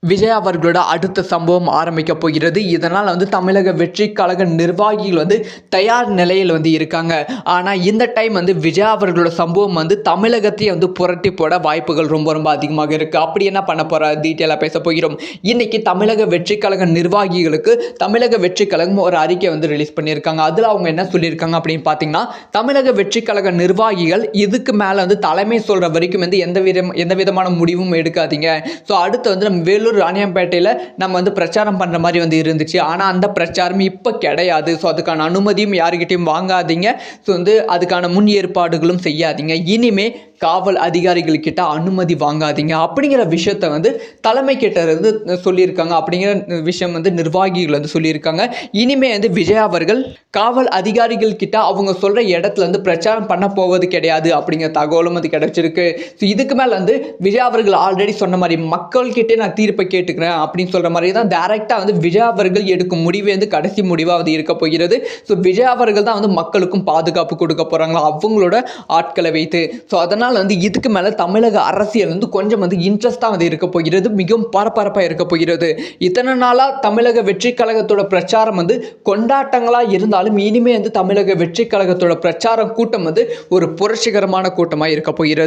விஜய் அவர்களோட அடுத்த சம்பவம் ஆரம்பிக்க போகிறது. இதனால் தமிழக வெற்றி கழக நிர்வாகிகள் தயார் நிலையில் இருக்காங்க. ஆனால் இந்த டைம் விஜய் அவர்களோட சம்பவம் தமிழகத்தையே புரட்டி போட வாய்ப்புகள் ரொம்ப ரொம்ப அதிகமாக இருக்குது. அப்படி என்ன பண்ண போகிற டீட்டெயிலாக பேச போகிறோம். இன்னைக்கு தமிழக வெற்றி கழக நிர்வாகிகளுக்கு தமிழக வெற்றி கழகம் ஒரு அறிக்கை ரிலீஸ் பண்ணியிருக்காங்க. அதில் அவங்க என்ன சொல்லியிருக்காங்க அப்படின்னு பார்த்தீங்கன்னா, தமிழக வெற்றி கழக நிர்வாகிகள் இதுக்கு மேலே தலைமை சொல்கிற வரைக்கும் எந்த விதமான முடிவும் எடுக்காதீங்க. ஸோ அடுத்து நம்ம வேலூர் ராணியம்பேட்டையில் நம்ம பிரச்சாரம் பண்ணுற மாதிரி இருந்துச்சு. ஆனால் அந்த பிரச்சாரம் இப்போ கிடையாது. ஸோ அதுக்கான அனுமதியும் யாருக்கிட்டையும் வாங்காதீங்க. ஸோ அதுக்கான முன் ஏற்பாடுகளும் செய்யாதீங்க. இனிமே காவல் அதிகாரிகள்கிட்ட அனுமதி வாங்காதீங்க அப்படிங்கிற விஷயத்த தலைமை கிட்ட இருந்து சொல்லியிருக்காங்க. அப்படிங்கிற விஷயம் நிர்வாகிகள் சொல்லியிருக்காங்க. இனிமே விஜய் அவர்கள் காவல் அதிகாரிகள் கிட்ட அவங்க சொல்ற இடத்துல பிரச்சாரம் பண்ண போவது கிடையாது அப்படிங்கிற தகவலும் கிடைச்சிருக்கு. ஸோ இதுக்கு மேல விஜய் அவர்கள் ஆல்ரெடி சொன்ன மாதிரி மக்கள்கிட்டே நான் தீர்ப்பை கேட்டுக்கிறேன் அப்படின்னு சொல்ற மாதிரி தான் டைரக்டா விஜய் அவர்கள் எடுக்கும் முடிவு கடைசி முடிவாக இருக்க போகிறது. ஸோ விஜய் அவர்கள் தான் மக்களுக்கும் பாதுகாப்பு கொடுக்க போறாங்களா அவங்களோட ஆட்களை வைத்து. ஸோ அதனால் இதுக்கு மேல தமிழக அரசியல் கொஞ்சம் இன்ட்ரெஸ்டா இருக்க போகிறது. மிகவும் பரபரப்பா இருக்க போகிறது. இத்தனை நாளா தமிழக வெற்றி கழகத்தோட பிரச்சாரம் கொண்டாட்டங்களா இருந்தாலும் இனிமே தமிழக வெற்றி கழகத்தோட பிரச்சாரம் கூட்டம் ஒரு புரட்சிகரமான கூட்டமாக இருக்க போகிறது.